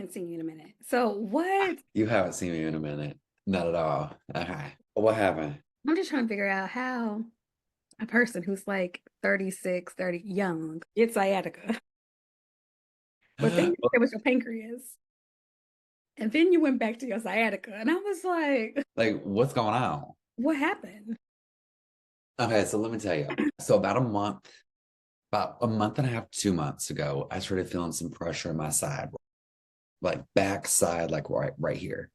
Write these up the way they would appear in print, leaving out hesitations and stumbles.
haven't seen you in a minute. So what? You haven't seen me in a minute. Not at all. Okay. What happened? I'm just trying to figure out how a person who's like 36, 30, young, gets sciatica. But then you said it was your pancreas. And then you went back to your sciatica. And I was like, Like, what's going on? what happened? Okay, so let me tell you. So about a month and a half, 2 months ago, I started feeling some pressure in my side, like back side, like right here.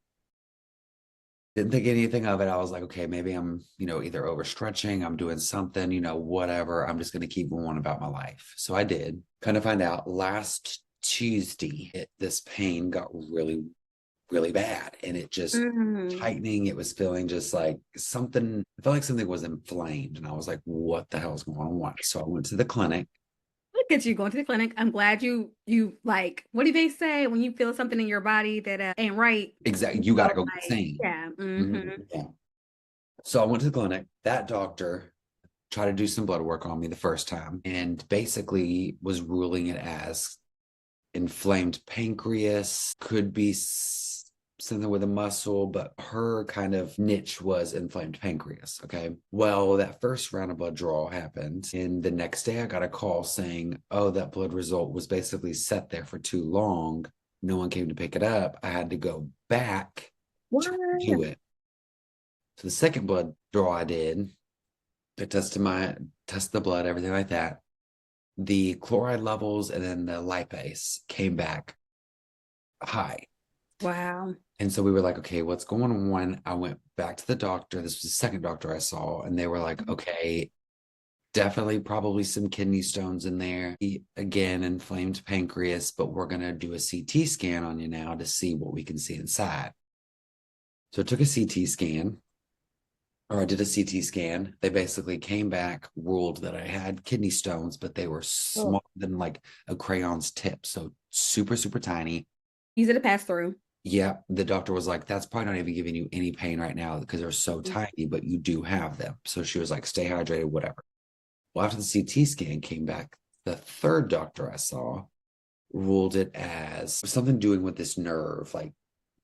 Didn't think anything of it. I was like, okay, maybe I'm, either overstretching, I'm doing something, whatever. I'm just going to keep going about my life. So I did. Kind of find out last Tuesday, this pain got really, really bad. And it just Mm. tightening. It was feeling just like something, I felt like something was inflamed. And I was like, what the hell is going on? So I went to the clinic. Look at you going to the clinic. I'm glad you like, what do they say when you feel something in your body that ain't right? Exactly. You You got to go go get like, seen. yeah. Yeah. So I went to the clinic. That doctor tried to do some blood work on me the first time and basically was ruling it as inflamed pancreas, could be something with a muscle, but her kind of niche was inflamed pancreas. Okay. Well, that first round of blood draw happened. And the next day I got a call saying, oh, that blood result was basically set there for too long. No one came to pick it up. I had to go back What? to do it. So the second blood draw I did, I tested the blood, everything like that. The chloride levels and then the lipase came back high. Wow. And so we were like, okay, what's going on? I went back to the doctor. This was the second doctor I saw, and they were like, okay, definitely probably some kidney stones in there. Again, inflamed pancreas, but we're going to do a CT scan on you now to see what we can see inside. So I took a CT scan, or I did a CT scan. They basically came back, ruled that I had kidney stones, but they were Oh, smaller than like a crayon's tip. So super, super tiny. easy to pass through. Yeah, the doctor was like, that's probably not even giving you any pain right now because they're so Mm. tiny, but you do have them. So she was like, stay hydrated, whatever. Well, after the CT scan came back, the third doctor I saw ruled it as something doing with this nerve, like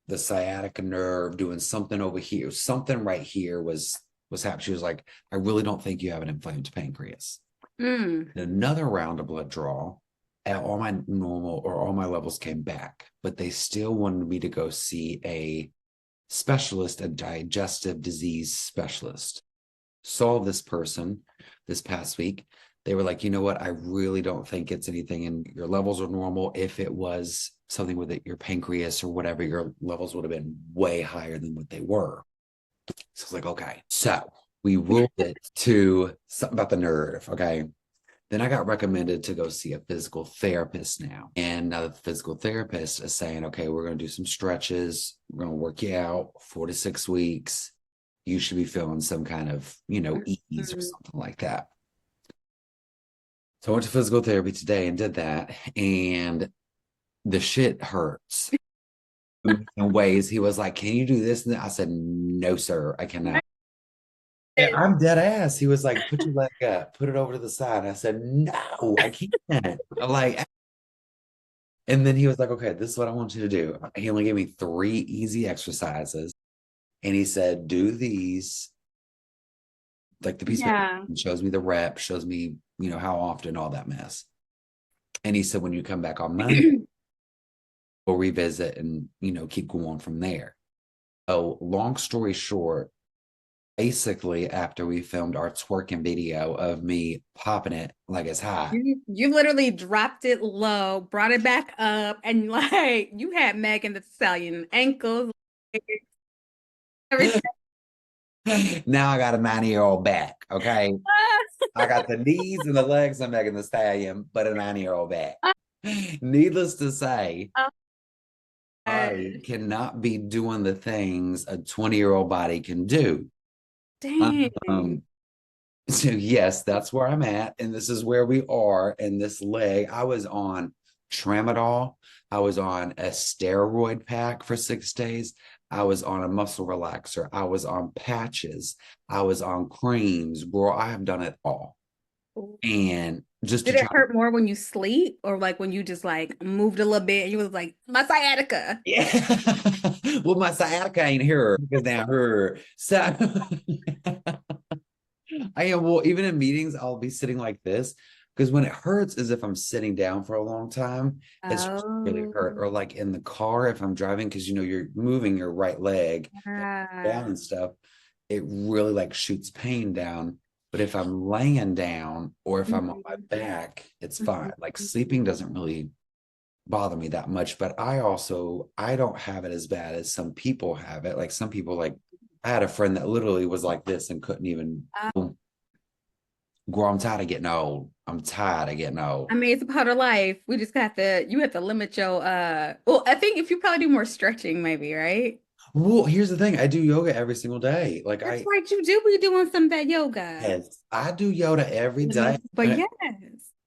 the sciatica nerve doing something over here. Something right here was happening. She was like, I really don't think you have an inflamed pancreas. Mm. And another round of blood draw, all my normal or all my levels came back, but they still wanted me to go see a specialist, a digestive disease specialist. Saw this person this past week. They were like, you know what? I really don't think it's anything, and your levels are normal. If it was something with it, your pancreas or whatever, your levels would have been way higher than what they were. So I was like, okay. So we ruled it to something about the nerve. Okay. Then I got recommended to go see a physical therapist now. And now the physical therapist is saying, okay, we're going to do some stretches. We're going to work you out 4 to 6 weeks. You should be feeling some kind of, ease or Mm. something like that. So I went to physical therapy today and did that. And the shit hurts in ways. He was like, can you do this? And I said, no, sir, I cannot. Yeah, I'm dead ass. He was like, put your leg up, put it over to the side. I said, no, I can't. I'm like, and then he was like, okay, this is what I want you to do. He only gave me 3 easy exercises. And he said, do these, like the piece of Yeah. paper, shows me the rep, shows me, how often, all that mess. And he said, when you come back on Monday, we'll revisit and, keep going from there. So long story short, basically after we filmed our twerking video of me popping it like it's hot. You literally dropped it low, brought it back up, and like you had Megan the Stallion ankles, legs, everything. Now I got a 90-year-old back. Okay. I got the knees and the legs of Megan the Stallion, but a 90-year-old back. Needless to say, I cannot be doing the things a 20-year-old body can do. Dang. Um, so yes, that's where I'm at, and this is where we are. And this leg, I was on tramadol, I was on a steroid pack for 6 days, I was on a muscle relaxer, I was on patches, I was on creams, bro. I have done it all, and just to Did it try. hurt more when you sleep or like when you just like moved a little bit and you was like, my sciatica? Yeah. Well, my sciatica ain't here because now her. So I am, well, even in meetings, I'll be sitting like this because when it hurts is if I'm sitting down for a long time, it's really Oh, hurt. Or like in the car, if I'm driving, because you're moving your right leg down yeah. and stuff, it really like shoots pain down. But if I'm laying down or if I'm on my Mhm. back, it's fine. Like Mhm. sleeping doesn't really bother me that much, but I don't have it as bad as some people have it. Like some people, like I had a friend that literally was like this and couldn't even grow. I'm tired of getting old. I'm tired of getting I old. mean, it's a part of life. We just got to, you have to limit your, well, I think if you probably do more stretching, maybe, right? Well, here's the thing. I do yoga every single day. Like That's right. You do be doing some of that yoga. yes, I do yoga every day. But yes.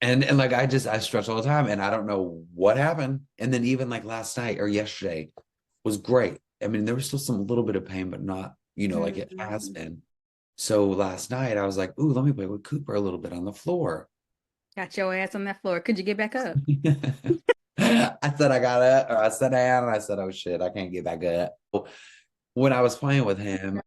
And like I stretch all the time and I don't know what happened. And then even like last night or yesterday was great. I mean, there was still some little bit of pain, but not, like it has Mhm. been. So last night I was like, ooh, let me play with Cooper a little bit on the floor. Got your ass on that floor. Could you get back up? I said I got up, or I sat down and I said, oh shit, I can't get back up. When I was playing with him,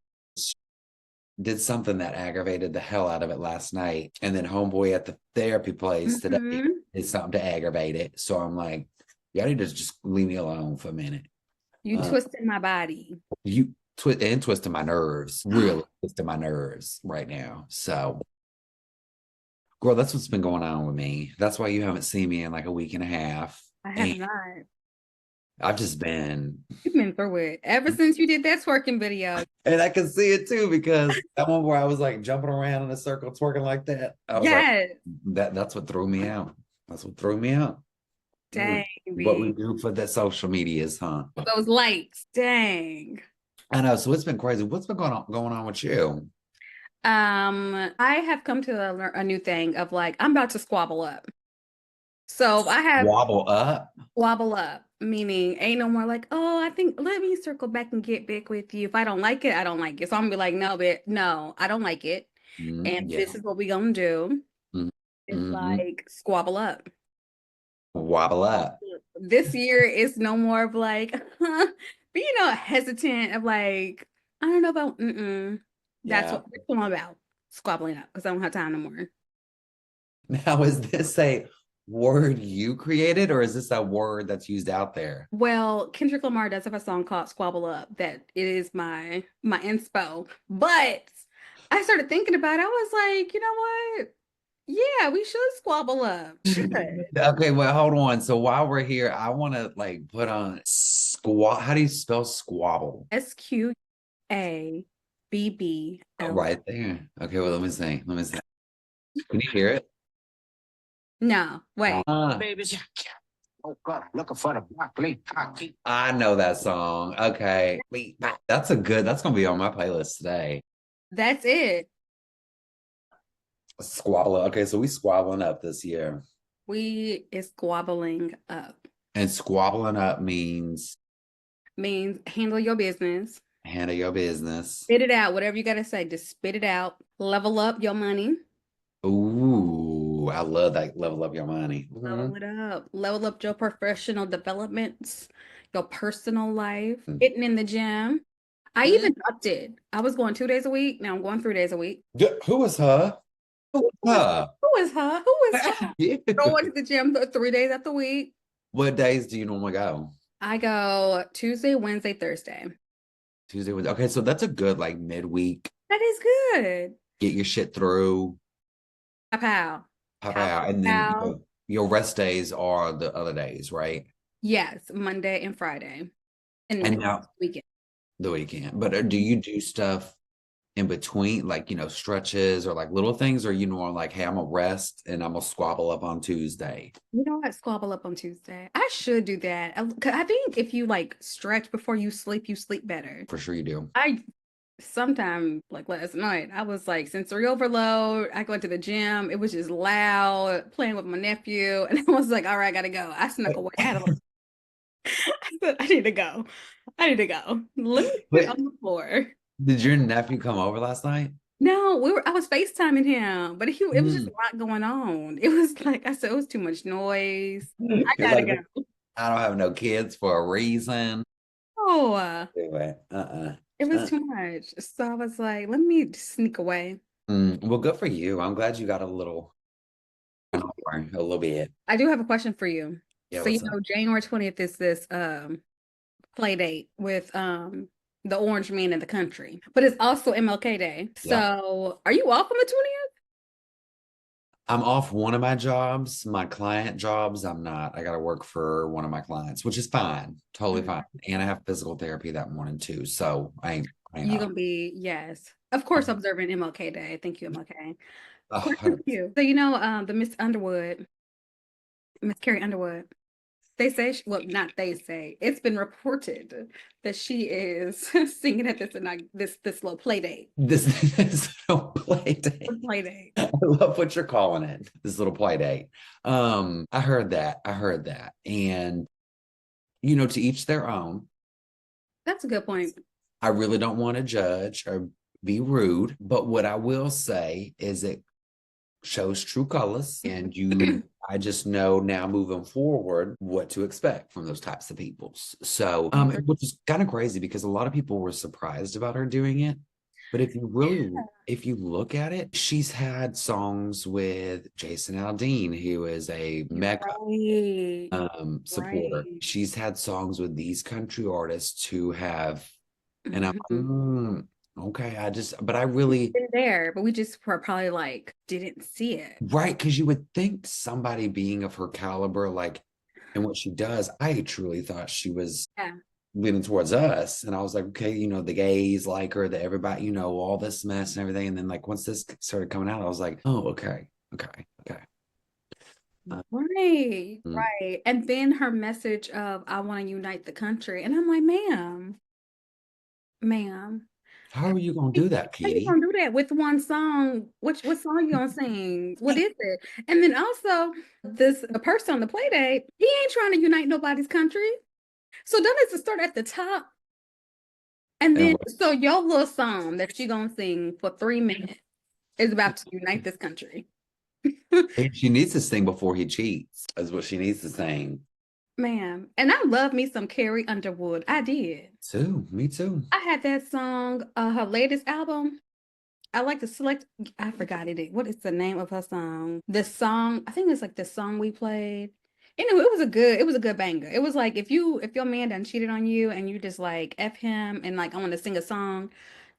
did something that aggravated the hell out of it last night. And then homeboy at the therapy place today Hmm. did something to aggravate it. So I'm like, y'all need to just leave me alone for a minute. You Uh, twisted my body. you twisting my nerves, really twisting my nerves right now. So girl, that's what's been going on with me. That's why you haven't seen me in like a week and a half. I have And not. I've just been, You've been through it ever since you did that twerking video. and I can see it too because that one where I was like jumping around in a circle, twerking like that. I was like, Yes. that's what threw me out. That's what threw me out. Dang, What we B. do for the social medias, huh? Those likes. Dang. I know. So it's been crazy. What's been going on with you? I have come to a new thing of like, I'm about to squabble up. So I have Wobble up. squabble up, meaning ain't no more like, oh, I think let me circle back and get back with you. If I don't like it, I don't like it. So I'm gonna be like, no, but no, I don't like it. And Yeah. this is what we gonna do. It's Mm-hmm. like squabble up. Wobble up. This year is no more of like, but hesitant of like, I don't know about, Yeah. that's what I'm about, squabbling up because I don't have time no more. Now, is this a word you created, or is this a word that's used out there? Well, Kendrick Lamar does have a song called Squabble Up that it is my inspo. But I started thinking about it. I was like, you know what? Yeah, we should squabble up. Should. Okay, well, hold on. So while we're here, I want to like put on squat. How do you spell squabble? Squabble. Right there. Okay, well, let me see. Let me see. Can you hear it? No, wait. Babies, woke up looking for the broccoli. I know that song. Okay. That's gonna be on my playlist today. That's it. Squabble. Okay, so we squabbling up this year. We is squabbling up. And squabbling up means Means handle your business. handle your business. Spit it out. Whatever you gotta say, just spit it out. Level up your money. Ooh, I love that level up your money. Level it up. Level up your professional developments, your personal life, Mhm. hitting in the gym. I Mhm. even upped it. I was going 2 days a week. Now I'm going 3 days a week. Who was her? Who was her? Who is her? Who is her? You. Going to the gym 3 days out the week. What days do you normally go? I go Tuesday, Wednesday, Thursday. Tuesday, Wednesday. Okay, so that's a good like midweek. That is good. Get your shit through, Pow, pow. pop Pow, out, pow, and then pow. your rest days are the other days, right? Yes, Monday and Friday. And And the now weekend. the weekend. But do you do stuff in between, like stretches or like little things, or you know, like, hey, I'm gonna rest and I'm gonna squabble up on Tuesday? You know what? Squabble up on Tuesday. I should do that. 'Cause I think if you like stretch before you sleep better. For sure you do. I Sometime like last night, I was like sensory overload. I go into the gym, it was just loud, playing with my nephew, and I was like, all right, I gotta go. I snuck away. I said, I need to go. I need to go. Let me sit But on the floor. did your nephew come over last night? No, I was FaceTiming him, but it was just Mm. a lot going on. It was like I said, it was too much noise. I You're gotta like, go. I don't have no kids for a reason. Oh, Anyway, it was too much. So I was like, let me sneak away. Well, good for you. I'm glad you got a little bit. I do have a question for you. Yeah, So what's up? January 20th is this play date with the orange man in the country, but it's also MLK Day. Yep. So are you off on the 20th? I'm off one of my jobs, my client jobs. I'm not. I got to work for one of my clients, which is fine, totally fine. And I have physical therapy that morning too, so I ain't You're off. gonna be, yes, of course, observing MLK Day. Thank you, MLK. Question for 100%. you. So the Miss Underwood, Miss Carrie Underwood. They say, well, not they say. It's been reported that she is singing at this little play date. This is a play A date. play date. I love what you're calling it. This little play date. I heard that. I heard that. And to each their own. That's a good point. I really don't want to judge or be rude, but what I will say is it shows true colors, and I just know now moving forward what to expect from those types of people. So, which is kind of crazy because a lot of people were surprised about her doing it. But if you look at it, she's had songs with Jason Aldean, who is a mega Right. supporter. Right. She's had songs with these country artists who have, and I'm Mhm. okay. But I really, Been there, but we just were probably like didn't see it. right, because you would think somebody being of her caliber, like, and what she does, I truly thought she was Yeah. leaning towards us. And I was like, okay, the gays like her, that everybody, all this mess and everything. And then, like, once this started coming out, I was like, oh, okay, okay, okay. Right. Mm. Right. And then her message of I want to unite the country. And I'm like, ma'am. How are you gonna do that, How you Kitty? gonna do that with one song? What song you gonna sing? What is it? And then also the person on the play date, he ain't trying to unite nobody's country. So don't it start at the top. And And then what- so your little song that you gonna sing for 3 minutes is about to unite this country. and she needs to sing before he cheats, is what she needs to sing. Ma'am. And I love me some Carrie Underwood. I did. Too, me too. I had that song, her latest album. I like to select, I forgot it. What is the name of her song? The song, I think it's like the song we played. Anyway, it was a good banger. It was like if your man done cheated on you and you just like F him and like I want to sing a song.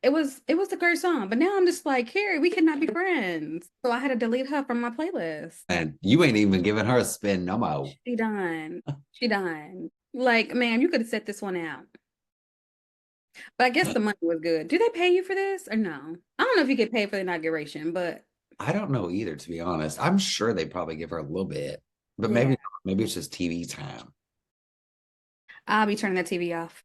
It was a great song. But now I'm just like, Carrie, we cannot be friends. So I had to delete her from my playlist. And you ain't even giving her a spin no more. She done. She done. Like, ma'am, you could have set this one out. But I guess the money was good. Do they pay you for this or no? I don't know if you get paid for the inauguration, but I don't know either, to be honest. I'm sure they probably give her a little bit, but maybe yeah, not. Maybe it's just TV time. I'll be turning that TV off.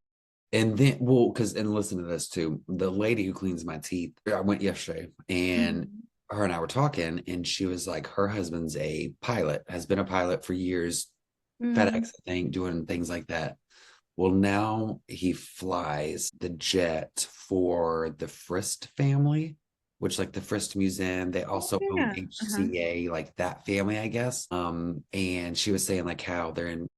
And then, well, because and listen to this too. The lady who cleans my teeth, I went yesterday, and Mhm. her and I were talking, and she was like, her husband's a pilot, has been a pilot for years, FedEx, Mhm. I think, doing things like that. Well, now he flies the jet for the Frist family, which, like, the Frist Museum, they Oh, also own yeah. Uh-huh. HCA, like that family, I guess. And she was saying like how they're in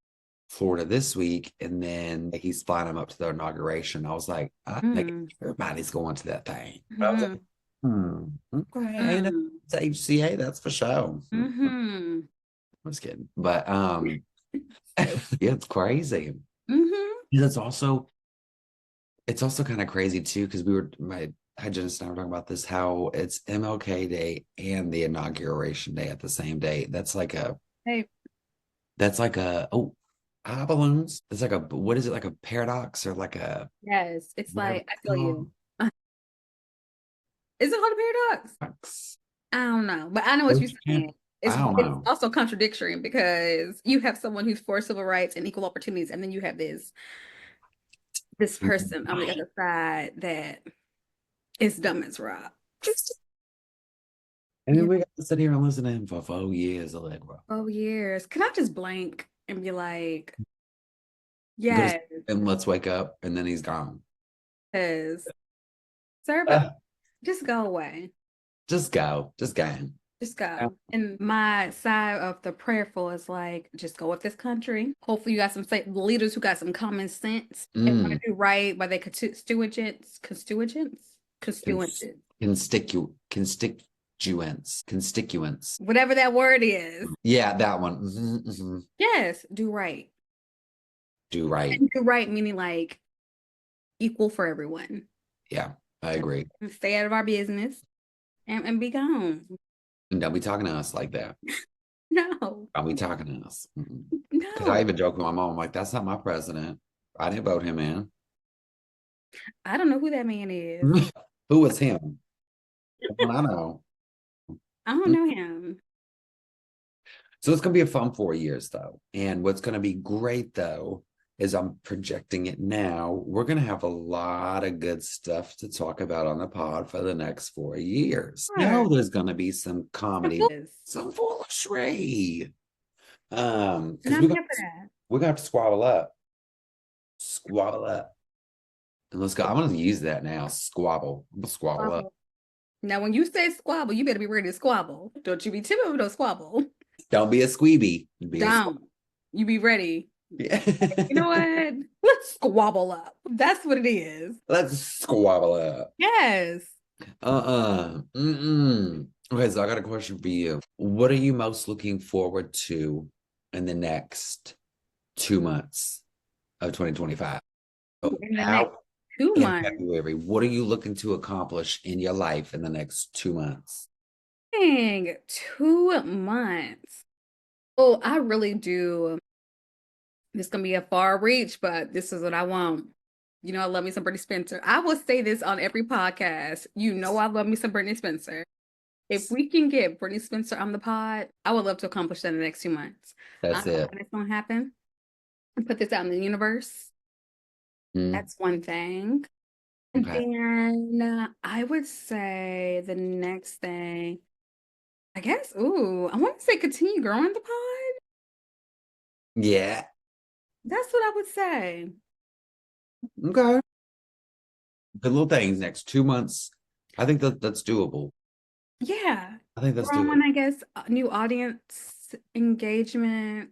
Florida this week, and then he's flying them up to the inauguration. I was like, I think Mm. everybody's going to that thing. I was like, Mhm. okay, ain't it? Mm. It's HCA, that's for sure. Mhm. I was kidding, but So, yeah, it's crazy. mhm. It's also kind of crazy too, because my hygienist and I were talking about this, how it's MLK Day and the inauguration day at the same day. Hey, That's like a oh, balloons. It's like a, what is it, like a paradox or like a, yes, it's whatever like I it's feel called. you. Is it called a paradox? I don't know, but I know what you're saying. I don't It's know. also contradictory because you have someone who's for civil rights and equal opportunities, and then you have this person on the other side that is dumb as rock. Just And then we got to sit here and listen to him for 4 years, Allegra. 12 years. Can I just blank and be like, Go to sleep yes, and let's wake up, and then he's gone. sir, but Uh, Just go away. Just go. Just go. Just go. And my side of the prayerful is like, just go with this country. Hopefully, you got some leaders who got some common sense and want to do right by their constituents, Constituents. whatever that word is. Yeah, that one. Mm-hmm. Yes, do right. Do right. And do right meaning like equal for everyone. Yeah, I agree. Stay out of our business and be gone. And don't be talking to us like that. No. Don't be talking to us. Because No. I even joke with my mom, I'm like, that's not my president. I didn't vote him in. I don't know who that man is. Who was him? I know. I don't know him. So it's going to be a fun 4 years, though. And what's going to be great, though, is I'm projecting it now. We're going to have a lot of good stuff to talk about on the pod for the next 4 years. Sure. Now there's going to be some comedy, some foolery. Because we're going to have to squabble up. Squabble up. And let's go. I'm going to use that now. Squabble. Squabble up. Now, when you say squabble, you better be ready to squabble. Don't you be timid with no squabble. Don't be a squeeby. Don't. You be ready. Yeah. You know what? Let's squabble up. That's what it is. Let's squabble up. Yes. Okay, so I got a question for you. What are you most looking forward to in the next 2 months of 2025? In the next 2 months. February, what are you looking to accomplish in your life in the next 2 months? Dang, 2 months. Oh, I really do. This is gonna be a far reach, but this is what I want. You know, I love me some Brittany Spencer. I will say this on every podcast. You know, I love me some Brittany Spencer. If we can get Brittany Spencer on the pod, I would love to accomplish that in the next 2 months. That's it. It's gonna happen. And put this out in the universe. That's one thing. And then I would say the next thing, I guess, I want to say continue growing the pod. Yeah. That's what I would say. Okay. The little things next 2 months. I think that's doable. Yeah. I think that's growing, doable. I guess, new audience engagement,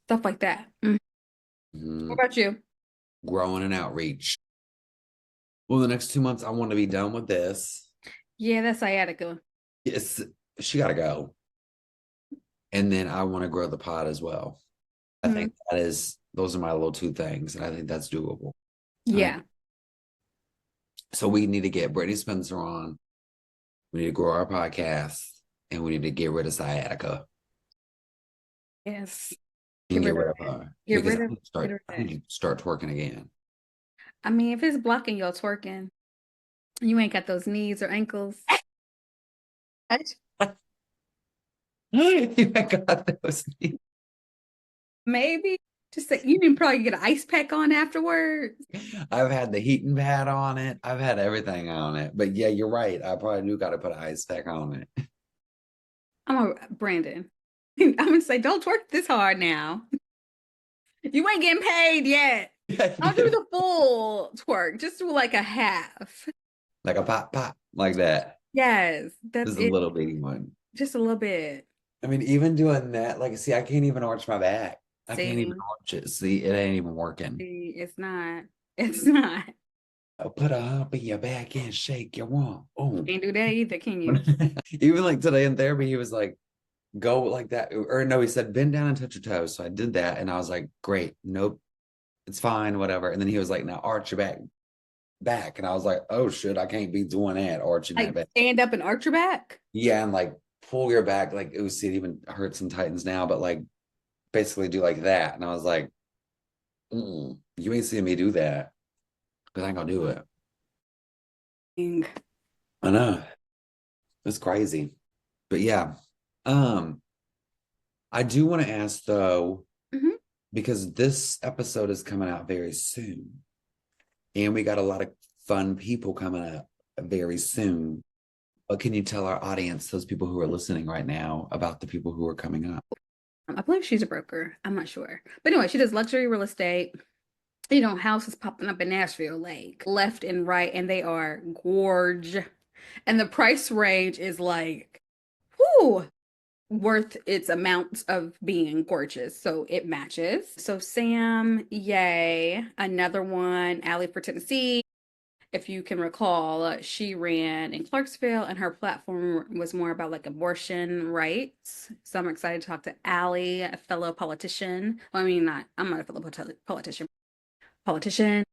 stuff like that. What about you? Growing and outreach. Well, the next 2 months, I want to be done with this. Yeah, that's sciatica. Yes, she got to go. And then I want to grow the pod as well. I think those are my little 2 things, and I think that's doable. Yeah. So we need to get Brittany Spencer on. We need to grow our podcast, and we need to get rid of sciatica. Yes. And get rid of her. Because I need to start twerking again. I mean, if it's blocking your twerking, you ain't got those knees or ankles. You ain't got those knees. Maybe. Just say you can probably get an ice pack on afterwards. I've had the heating pad on it. I've had everything on it. But yeah, you're right. I probably do got to put an ice pack on it. Brandon. I'm gonna say, don't twerk this hard now. You ain't getting paid yet. Don't do the full twerk. Just do like a half. Like a pop, like that. Yes, that's Just a little bitty one. Just a little bit. I mean, even doing that, like, see, I can't even arch my back. I can't even arch it. See, it ain't even working. It's not. It's not. I'll put a hump in your back and shake your rump. Oh, can't do that either, can you? Even like today in therapy, he was like, go like that. Or no, he said, bend down and touch your toes. So I did that. And I was like, great. Nope. It's fine, whatever. And then he was like, now arch your back. And I was like, oh shit, I can't be doing that, arching that back. Stand up and arch your back? Yeah, and like pull your back. Like, it was, see, it even hurts and tightens now, but like basically do like that. And I was like, you ain't seeing me do that. Because I ain't gonna do it. I know. It's crazy. But yeah. I do want to ask though, because this episode is coming out very soon. And we got a lot of fun people coming up very soon. But can you tell our audience, those people who are listening right now, about the people who are coming up? I believe she's a broker. I'm not sure. But anyway, she does luxury real estate. houses popping up in Nashville, like left and right, and they are gorge. And the price range is like, whoo, worth its amount of being gorgeous. So it matches. So Sam, yay. Another one, Allie for Tennessee. If you can recall, she ran in Clarksville and her platform was more about like abortion rights. So I'm excited to talk to Allie, a fellow politician. Well, I mean, I'm not a fellow politician. Politician.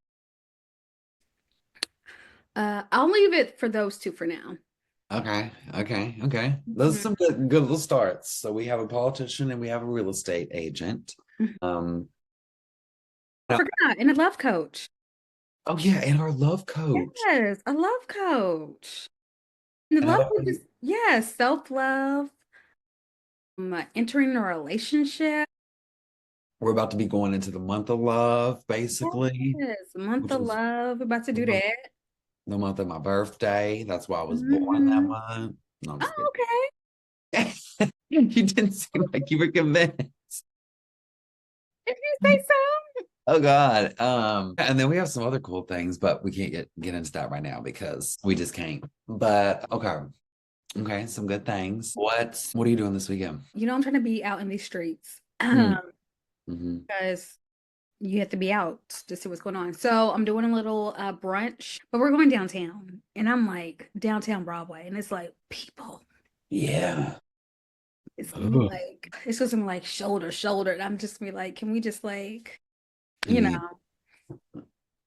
I'll leave it for those two for now. Okay. Those are Mhm. some good little starts. So we have a politician and we have a real estate agent. Mhm. Um, I now- forgot, and a love coach. oh yeah, and our love coach. Yes, a love coach. And the And how love about coach is, yes, self-love, entering a relationship. we're about to be going into the month of love, basically, Yes, month which of is love. We're about to the do month, that. the month of my birthday. That's why I was born that Hmm. month. No, I'm just Oh, okay. kidding. You didn't seem like you were convinced. If you say so. Oh God. And then we have some other cool things, but we can't get into that right now because we just can't. But okay. Okay, some good things. What are you doing this weekend? I'm trying to be out in these streets Mm, hmm. because you have to be out to see what's going on. So I'm doing a little brunch, but we're going downtown, and I'm like downtown Broadway, and it's like people. Yeah. It's gonna be Ugh. like it's just gonna be like shoulder to shoulder, and I'm just be like, can we just like I you mean, know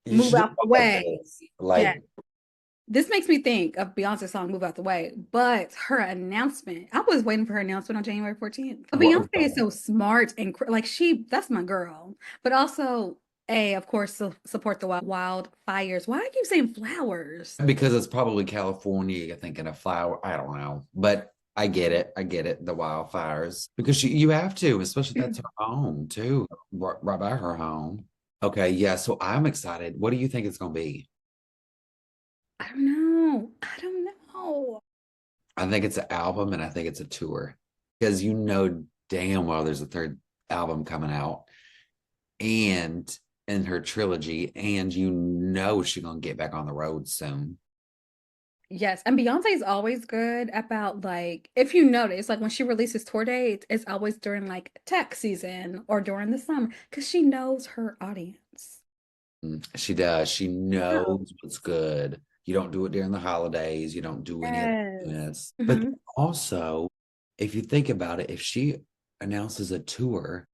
you move should do out the more like way? this. Yeah. Like, This makes me think of Beyonce's song "Move Out the Way," but her announcement. I was waiting for her announcement on January 14th. But what? Beyonce is so smart and like that's my girl. But also, of course, support the wildfires. Why I keep saying flowers? Because it's probably California, you're thinking of flower. I don't know. But I get it. I get it. The wildfires. Because you have to, especially that's her home too. Right by her home. Okay, yeah. So I'm excited. What do you think it's gonna be? I don't know. I don't know. I think it's an album and I think it's a tour. Because you know damn well there's a third album coming out and in her trilogy, and you know she's gonna get back on the road soon. Yes, and Beyonce is always good about like if you notice, like when she releases tour dates, it's always during like tech season or during the summer because she knows her audience. She does. She Oh, knows what's good. You don't do it during the holidays. You don't do any of yes. this. But Hmm. also, if you think about it, if she announces a tour,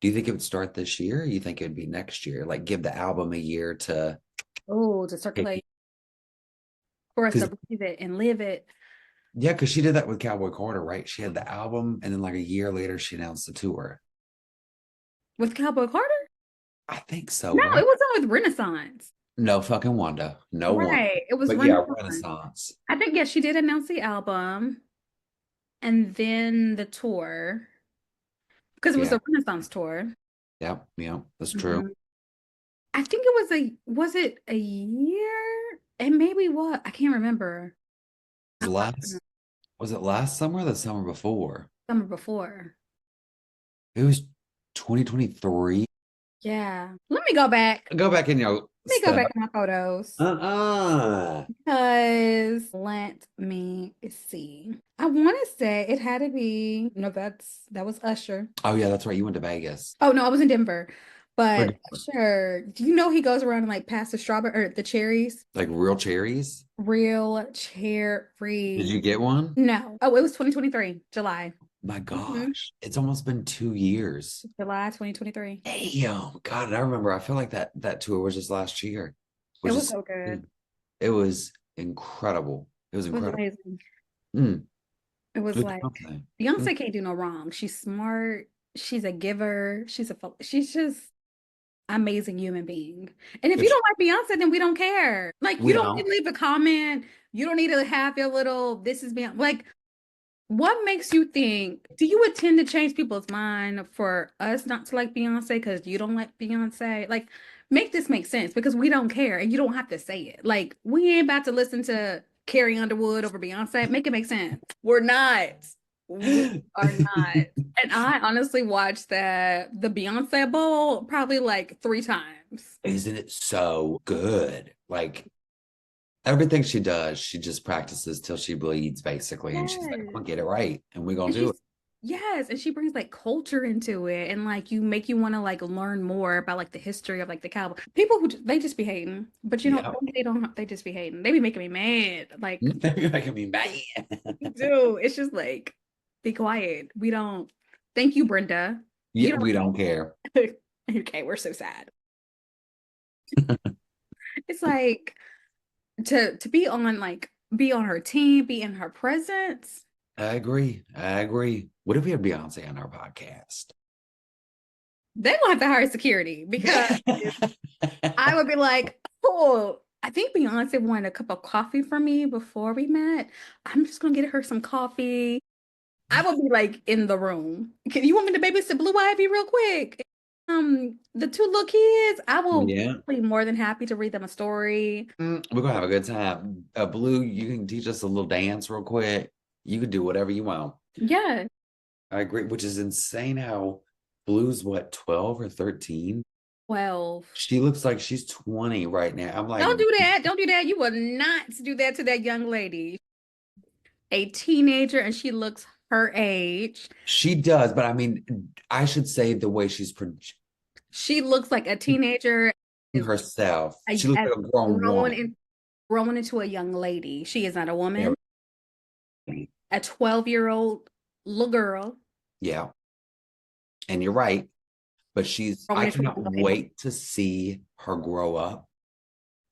do you think it would start this year? Or you think it would be next year? Like give the album a year to Oh, to circulate for us to because breathe it and live it yeah, because she did that with Cowboy Carter, right? She had the album, and then like a year later, she announced the tour. with Cowboy Carter? I think so, No, right? it wasn't with Renaissance. No fucking Wanda. No one. Right. It was But yeah, Renaissance. Renaissance. I think, yes, she did announce the album and then the tour because it was Yeah. the Renaissance tour. Yeah, that's true. Mhm. I think it was it a year? And maybe what? I can't remember. I Last was it last summer or the summer before? summer before. It was 2023. Yeah. Let me go back. Go back in your Let me go stuff. back in my photos. Uh-uh. Because let me see. I want to say it had to be no, that was Usher. Oh yeah, that's right. You went to Vegas. Oh no, I was in Denver. Where- But Usher, do you know he goes around and like pass the strawberry or the cherries? Like real cherries? Real Did cherry. you get one? No. Oh, it was 2023, July. My Mhm. gosh, it's almost been 2 years. July 2023. Damn, God, I remember. I feel like that tour was just last year, It which was is so good. it was incredible. It was It was incredible. amazing. Mm, It it was was like something. Mm, Beyonce can't do no wrong. She's smart. She's a giver. She's just amazing human being. And if you if don't like Beyonce, then we don't care. Like you we don't need don't, to leave a comment. You don't need to have your little this is Beyonce. Like what makes you think, do you intend to change people's mind for us not to like Beyonce because you don't like Beyonce? Like, make this make sense because we don't care and you don't have to say it. Like, we ain't about to listen to Carrie Underwood over Beyonce. Make it make sense. We're not. We are not. And I honestly watched the Beyonce Bowl probably like 3 times. Isn't it so good? Like everything she does, she just practices till she bleeds, basically. And she's like, I'm Yes. gonna get it right. And we're gonna And do it. she's yes, and she brings like culture into it and like you want to like learn more about like the history of like the cowboy. People who they just be hating, but you know, Yeah. they don't they just be hating. They be making me mad. Like, You're making me mad. dude, it's just like be quiet. We don't thank you, Brenda. Yeah, You we don't care. don't okay, we're so sad. It's like to be on like be on her team, be in her presence. I agree. I agree. What if we had Beyonce on our podcast? They will have to hire security because I would be like, oh, I think Beyonce wanted a cup of coffee from me before we met. I'm just gonna get her some coffee. I would be like in the room. Can you want me to babysit Blue Ivy real quick? The two little kids, I will Yeah. be more than happy to read them a story. We're gonna have a good time. Blue, you can teach us a little dance real quick. You can do whatever you want. Yeah, I agree, which is insane how Blue's what, 12 or 13? 12. She looks like she's 20 right now. I'm like, Don't do that. Don't do that. You will not do that to that young lady. A teenager and she looks her age. she does, but I mean, I should say the way she's She looks like a teenager is herself. a, She looks as like a grown growing woman. in, growing into a young lady. She is not a Yeah. woman. A 12-year-old little girl Yeah. And you're right. But growing I into a cannot young lady. wait to see her grow up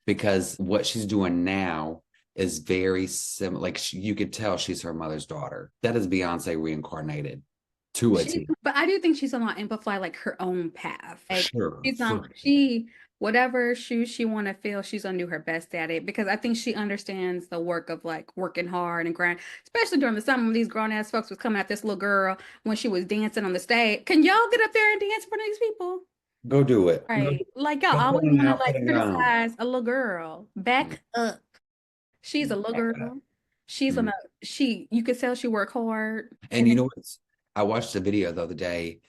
because what she's doing now is very similar. Like you could tell she's her mother's daughter. That is Beyonce reincarnated to a She, T. but I do think she's on amplify like her own path. Like Sure. she's on she whatever shoes she want to fill, she's gonna do her best at it because I think she understands the work of like working hard and grind, especially during the summer when these grown ass folks was coming at this little girl when she was dancing on the stage. Can y'all get up there and dance in front of these people? Go do it. Right. Like y'all Go put always an want to outfit like and go. criticize a little girl. Back up. She's a little Back it up. girl. She's on Mhm. a she you could tell she work hard. And you know what? I watched a video the other day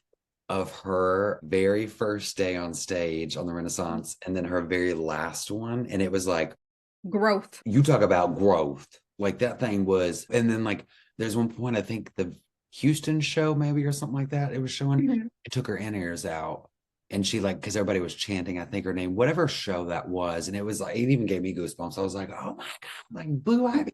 of her very first day on stage on the Renaissance and then her very last one. And it was like, Growth. you talk about growth. Like that thing was, and then like there's one point, I think the Houston show, maybe or something like that, it was showing, Mhm. it took her in-ears out. And she like, because everybody was chanting, I think her name, whatever show that was. And it was like, it even gave me goosebumps. I was like, oh my God, like Blue Ivy.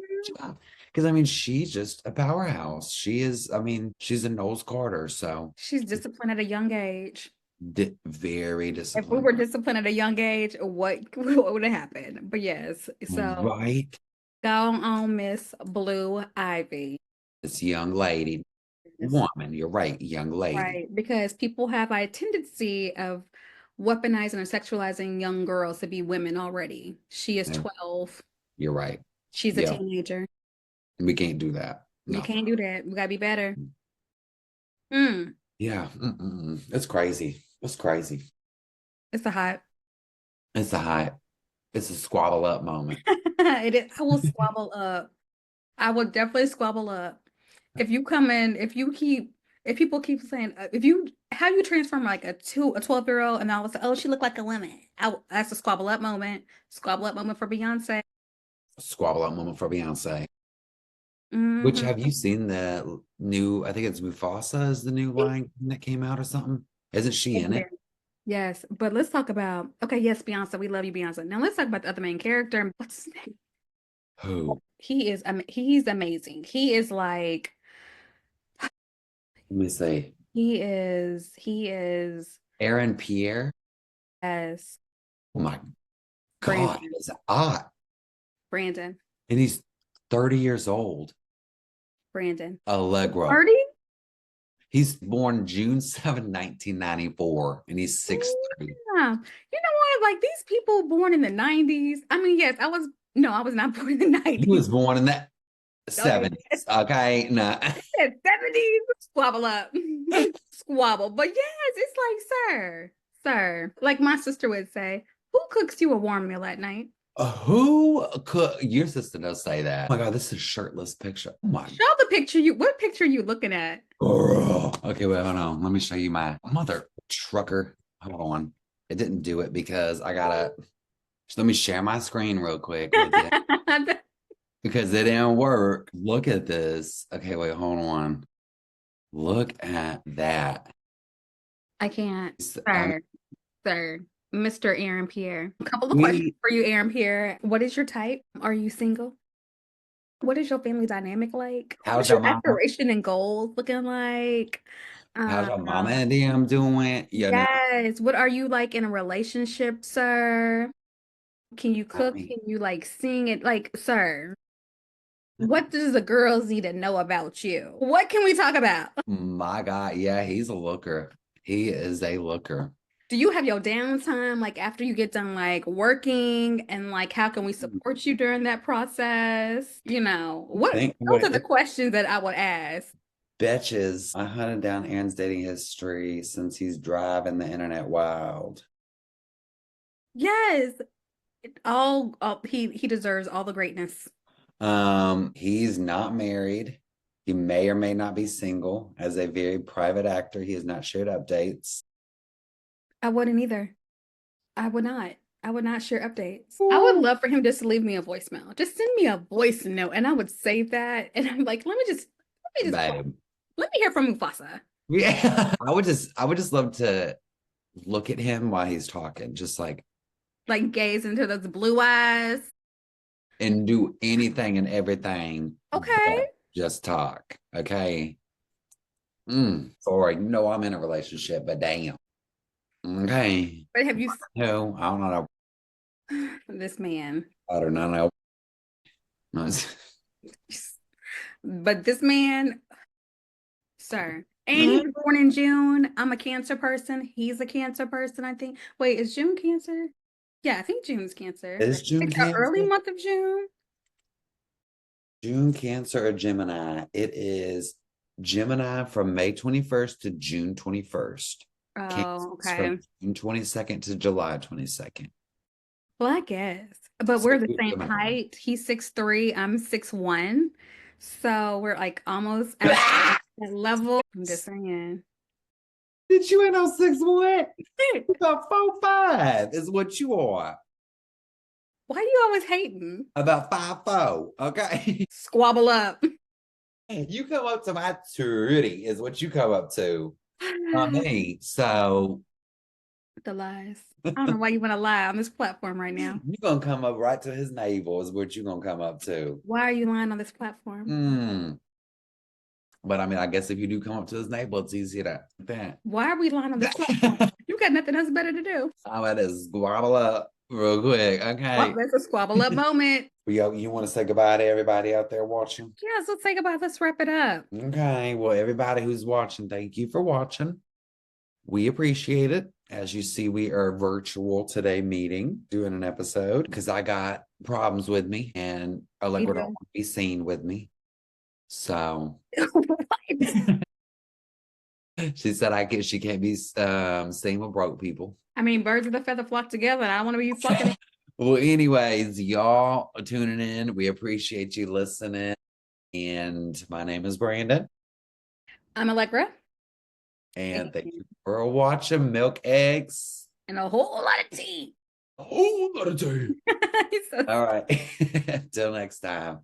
Because I mean, she's just a powerhouse. She is, I mean, she's a Knowles Carter. So She's disciplined at a young age. very If we disciplined. were disciplined at a young age, what would have happened? But yes, so Right. go on, Miss Blue Ivy. This young lady, Yes. woman, you're right, young lady. Right, because people have a tendency of weaponizing or sexualizing young girls to be women already. She is Yeah, 12. you're right. She's a Yeah, teenager. we can't do that. You No. can't do that. We gotta be better. Mm, Yeah, it's crazy. It's crazy. it's a hot. It's a hot. It's a squabble up moment. It is. I will squabble up. I will definitely squabble up. If you come in, if people keep saying, how you transform like a 12-year-old and all of a sudden, oh, she looked like a woman. That's a squabble up moment. Squabble up moment for Beyonce. Squabble up moment for Beyonce. Which Hmm. have you seen the new? I think it's Mufasa is the new line that came out or something. Isn't she in it? Yes, but let's talk about, okay, yes, Beyonce, we love you, Beyonce. Now let's talk about the other main character. What's his name? Who? He's amazing. He is like, Let me say. he is Aaron Pierre. as Oh my God, Brandon, he's hot. Brandon, And he's 30 years old. Brandon. Allegro. 30? He's born June 7, 1994, and he's 6'3". Yeah. You know what? Like these people born in the 90s. I mean, yes, I was not born in the He 90s. was born in the Don't do 70s. Okay. No. that. 70s. Squabble up. Squabble. But yes, it's like, sir, like my sister would say, who cooks you a warm meal at night? Who could your sister does say that? Oh my god, this is a shirtless picture. Oh my Show the picture what picture are you looking at? girl. Okay, wait, hold on. Let me show you my mother trucker. Hold on. It didn't do it because I gotta let me share my screen real quick with you because it didn't work. Look at this. Okay, wait, hold on. Look at that. I can't. I mean, Sir, Mr. Aaron Pierre. A couple of questions we for you, Aaron Pierre. What is your type? Are you single? What is your family dynamic like? how's What's your your mama? aspiration and goals looking like? How's Um, your mama and them doing? You know, yes. What are you like in a relationship, sir? Can you I cook? mean, Can you like sing it? Like, sir, what does the girls need to know about you? What can we talk about? my God, yeah, he's a looker. He is a looker. Do you have your downtime like after you get done like working and like how can we support you during that process? Think Those are what the questions that I would ask. betches. I hunted down Aaron's dating history since he's driving the internet wild. Yes, he deserves all the greatness. He's not married. He may or may not be single. As a very private actor, he has not shared updates. I wouldn't either. I would not. I would not share updates. I would Ooh. love for him just to leave me a voicemail. Just send me a voice note and I would save that. And I'm like, Babe. let me hear from Mufasa. Yeah. I would just love to look at him while he's talking, just like Like gaze into those blue eyes. and do anything and everything Okay. but just talk. Okay. Sorry, I'm in a relationship, but damn. Okay. But have you No, I don't know. this man? I don't know. But this man, sir, and he was born in June. I'm a Cancer person. He's a Cancer person, I think. Wait, is June Cancer? Yeah, I think June's Cancer. Is June Like the early Cancer? month of June. June Cancer or Gemini? It is Gemini from May 21st to June 21st. Cancer Oh, is from okay. June 22nd to July 22nd. Well, I guess. But So we're the you're same Gemini. height. He's 6'3", I'm 6'1". So we're like almost at that level. I'm just saying. Did you ain't no 6'1"? About 4'5" is what you are. Why are you always hating? About 5'4", okay? Squabble up. You come up to my 30 is what you come up to. Not me. So The lies. I don't know why you want to lie on this platform right now. you're gonna come up right to his navel is what you're gonna come up to. Why are you lying on this platform? Mm. But I mean, I guess if you do come up to his navel, it's easier to that. Why are we lying on this platform? You got nothing else better to do. I'm about to squabble up real quick. Well, Okay. that's a squabble up moment. You want to say goodbye to everybody out there watching? Yes, let's say goodbye. Let's wrap it up. Okay. Well, everybody who's watching, thank you for watching. We appreciate it. As you see, we are virtual today meeting, doing an episode because I got problems with me and Allegra don't want to be seen with me. So she said she can't be seen with broke people. I mean, birds of a feather flock together. And I want to be fucking. Well, anyways, y'all tuning in. We appreciate you listening. And my name is Brandon. I'm Allegra. And thank you for watching Milk Eggs. And a whole lot of tea. A whole lot of tea. So All right. Till next time.